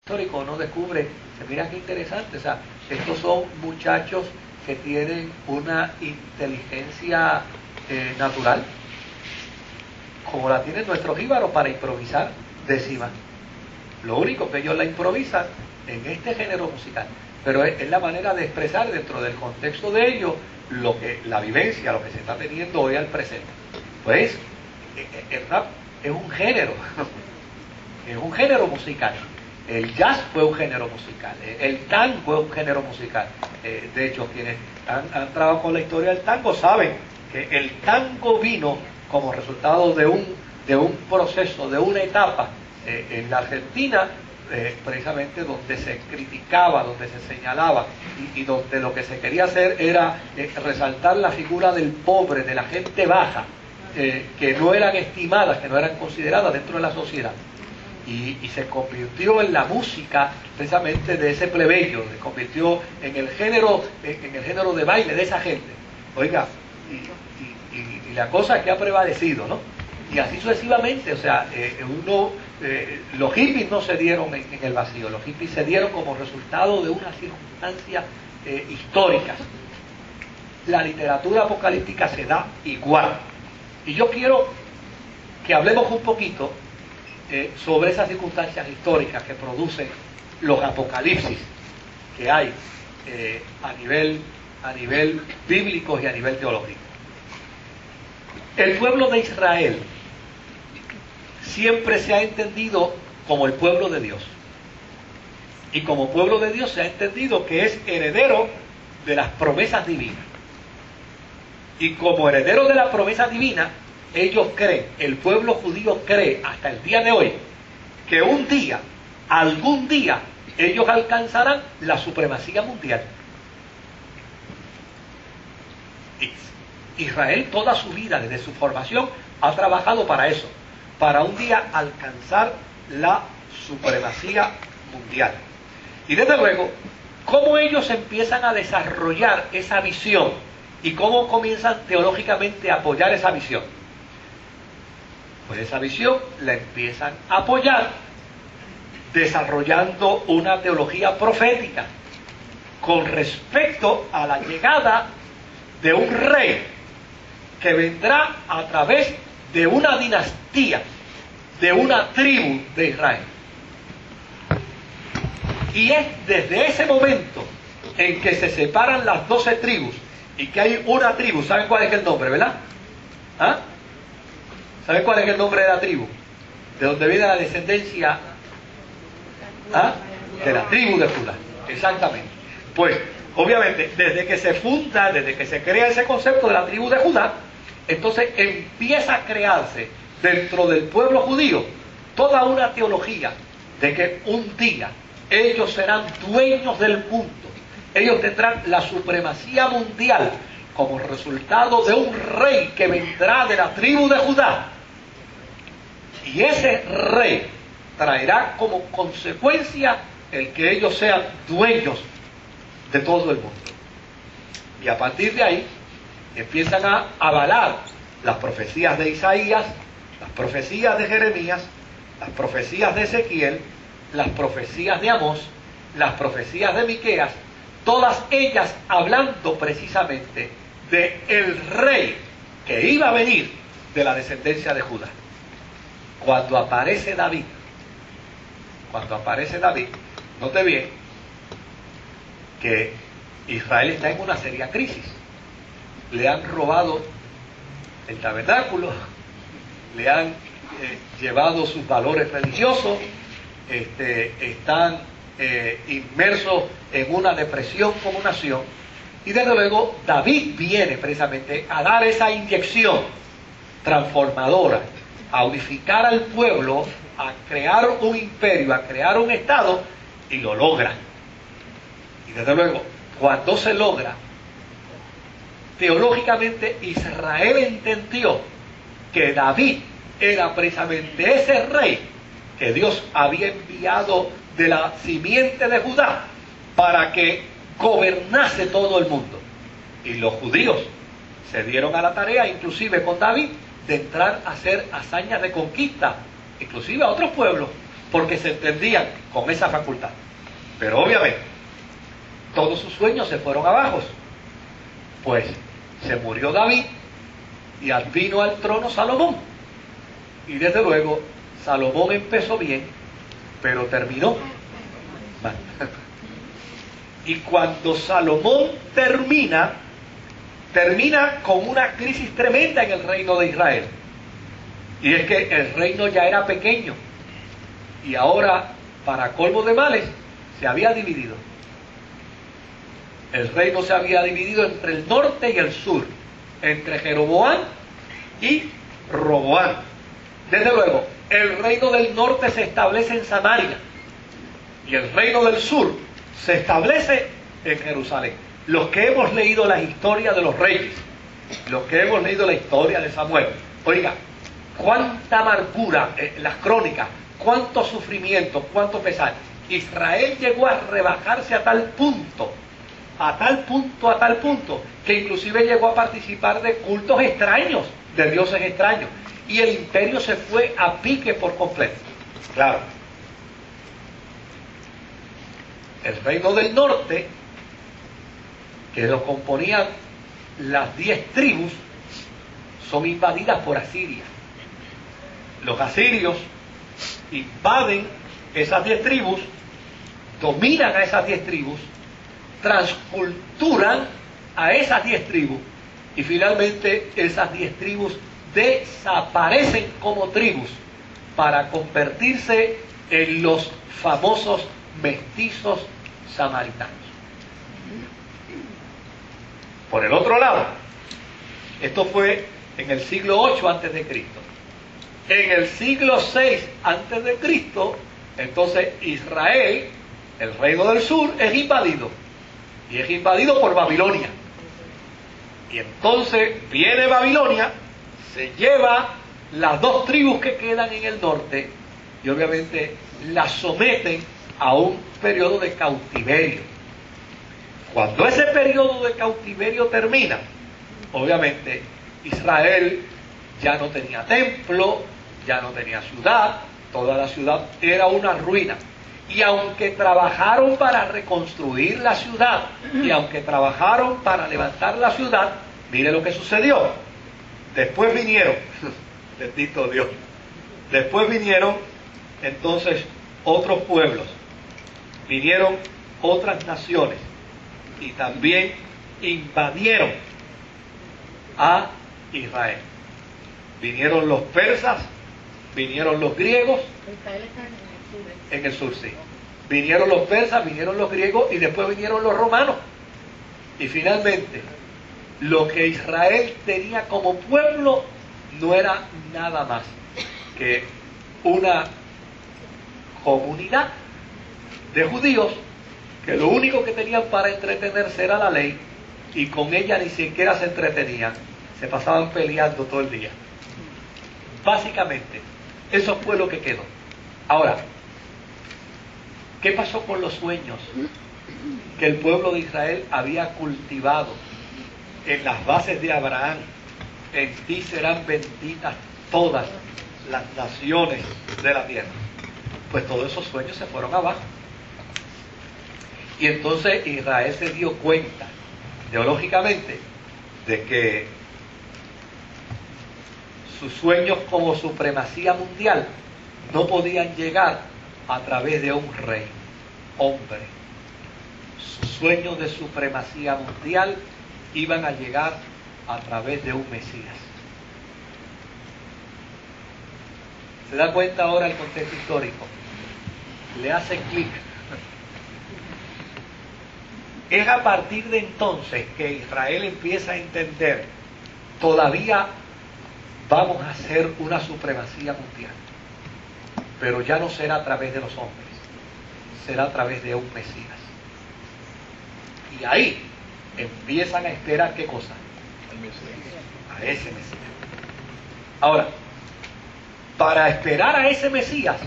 histórico uno descubre, mira qué interesante, o sea, estos son muchachos que tienen una inteligencia natural, como la tienen nuestros jíbaros para improvisar décimas. Lo único que ellos la improvisan en este género musical, pero es la manera de expresar dentro del contexto de ellos lo que la vivencia, lo que se está teniendo hoy al presente. Pues el rap es un género, es un género musical. El jazz fue un género musical, el tango fue un género musical. De hecho, quienes han trabajado con la historia del tango saben que el tango vino como resultado de un proceso, de una etapa en la Argentina, precisamente donde se criticaba, donde se señalaba y donde lo que se quería hacer era resaltar la figura del pobre, de la gente baja, que no eran estimadas, que no eran consideradas dentro de la sociedad. Y se convirtió en la música precisamente de ese plebeyo, se convirtió en el género de baile de esa gente. Oiga, y la cosa que ha prevalecido, ¿no? Y así sucesivamente, o sea, los hippies no se dieron en el vacío, los hippies se dieron como resultado de unas circunstancias históricas. La literatura apocalíptica se da igual. Y yo quiero que hablemos un poquito sobre esas circunstancias históricas que producen los apocalipsis que hay a nivel bíblico y a nivel teológico. El pueblo de Israel siempre se ha entendido como el pueblo de Dios. Y como pueblo de Dios se ha entendido que es heredero de las promesas divinas. Y como heredero de la promesa divina, ellos creen, el pueblo judío cree hasta el día de hoy, que un día, algún día, ellos alcanzarán la supremacía mundial. Israel toda su vida, desde su formación, ha trabajado para eso, para un día alcanzar la supremacía mundial. Y desde luego, cómo ellos empiezan a desarrollar esa visión y cómo comienzan teológicamente a apoyar esa visión. Pues esa visión la empiezan a apoyar desarrollando una teología profética con respecto a la llegada de un rey que vendrá a través de una dinastía, de una tribu de Israel. Y es desde ese momento en que se separan las 12 tribus y que hay una tribu. ¿Saben cuál es el nombre, verdad? ¿Ah? ¿Saben cuál es el nombre de la tribu? De donde viene la descendencia, ¿ah?, de la tribu de Judá. Exactamente. Pues, obviamente, desde que se funda, desde que se crea ese concepto de la tribu de Judá, entonces empieza a crearse dentro del pueblo judío toda una teología de que un día ellos serán dueños del mundo. Ellos tendrán la supremacía mundial como resultado de un rey que vendrá de la tribu de Judá. Y ese rey traerá como consecuencia el que ellos sean dueños de todo el mundo. Y a partir de ahí empiezan a avalar las profecías de Isaías, las profecías de Jeremías, las profecías de Ezequiel, las profecías de Amós, las profecías de Miqueas, todas ellas hablando precisamente de el rey que iba a venir de la descendencia de Judá. Cuando aparece David, note bien que Israel está en una seria crisis. Le han robado el tabernáculo, le han llevado sus valores religiosos, están inmersos en una depresión como nación, y desde luego David viene precisamente a dar esa inyección transformadora, a unificar al pueblo, a crear un imperio, a crear un estado, y lo logra. Y desde luego, cuando se logra, teológicamente Israel entendió que David era precisamente ese rey que Dios había enviado de la simiente de Judá para que gobernase todo el mundo. Y los judíos se dieron a la tarea, inclusive con David, de entrar a hacer hazañas de conquista, inclusive a otros pueblos, porque se entendían con esa facultad. Pero obviamente, todos sus sueños se fueron abajo. Pues se murió David y vino al trono Salomón. Y desde luego, Salomón empezó bien, pero terminó mal. Y cuando Salomón termina con una crisis tremenda en el reino de Israel. Y es que el reino ya era pequeño. Y ahora, para colmo de males, se había dividido. El reino se había dividido entre el norte y el sur, entre Jeroboam y Roboam. Desde luego, el reino del norte se establece en Samaria y el reino del sur se establece en Jerusalén. Los que hemos leído la historia de los reyes, los que hemos leído la historia de Samuel, oiga, cuánta amargura, las crónicas, cuánto sufrimiento, cuánto pesar. Israel llegó a rebajarse a tal punto, que inclusive llegó a participar de cultos extraños, de dioses extraños, y el imperio se fue a pique por completo. Claro, el reino del norte, que lo componían las 10 tribus, son invadidas por Asiria. Los asirios invaden esas 10 tribus, dominan a esas 10 tribus, transculturan a esas 10 tribus, y finalmente esas 10 tribus desaparecen como tribus para convertirse en los famosos mestizos samaritanos. Por el otro lado, esto fue en el siglo 8 antes de Cristo. En el siglo 6 antes de Cristo, entonces Israel, el reino del sur, es invadido. Y es invadido por Babilonia. Y entonces viene Babilonia, se lleva las 2 tribus que quedan en el norte y obviamente las someten a un periodo de cautiverio. Cuando ese periodo de cautiverio termina, obviamente Israel ya no tenía templo, ya no tenía ciudad, toda la ciudad era una ruina. Y aunque trabajaron para reconstruir la ciudad, y aunque trabajaron para levantar la ciudad, mire lo que sucedió. Después vinieron, bendito Dios, después vinieron entonces otros pueblos, vinieron otras naciones, y también invadieron a Israel. Vinieron los persas, vinieron los griegos. En el sur, sí. Vinieron los persas, vinieron los griegos y después vinieron los romanos. Y finalmente, lo que Israel tenía como pueblo no era nada más que una comunidad de judíos que lo único que tenían para entretenerse era la ley, y con ella ni siquiera se entretenían, se pasaban peleando todo el día. Básicamente, eso fue lo que quedó. Ahora, ¿qué pasó con los sueños que el pueblo de Israel había cultivado en las bases de Abraham? En ti serán benditas todas las naciones de la tierra. Pues todos esos sueños se fueron abajo. Y entonces Israel se dio cuenta, teológicamente, de que sus sueños como supremacía mundial no podían llegar a través de un rey, hombre. Sus sueños de supremacía mundial iban a llegar a través de un Mesías. ¿Se da cuenta ahora el contexto histórico? Le hace clic. Es a partir de entonces que Israel empieza a entender, todavía vamos a hacer una supremacía mundial, pero ya no será a través de los hombres, será a través de un Mesías. Y ahí empiezan a esperar, ¿qué cosa? A ese Mesías. Ahora, para esperar a ese Mesías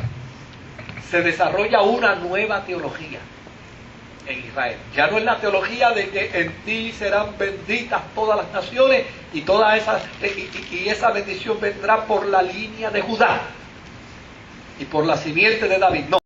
se desarrolla una nueva teología en Israel. Ya no es la teología de que en ti serán benditas todas las naciones y toda esa, y esa bendición vendrá por la línea de Judá. y por la simiente de David. No.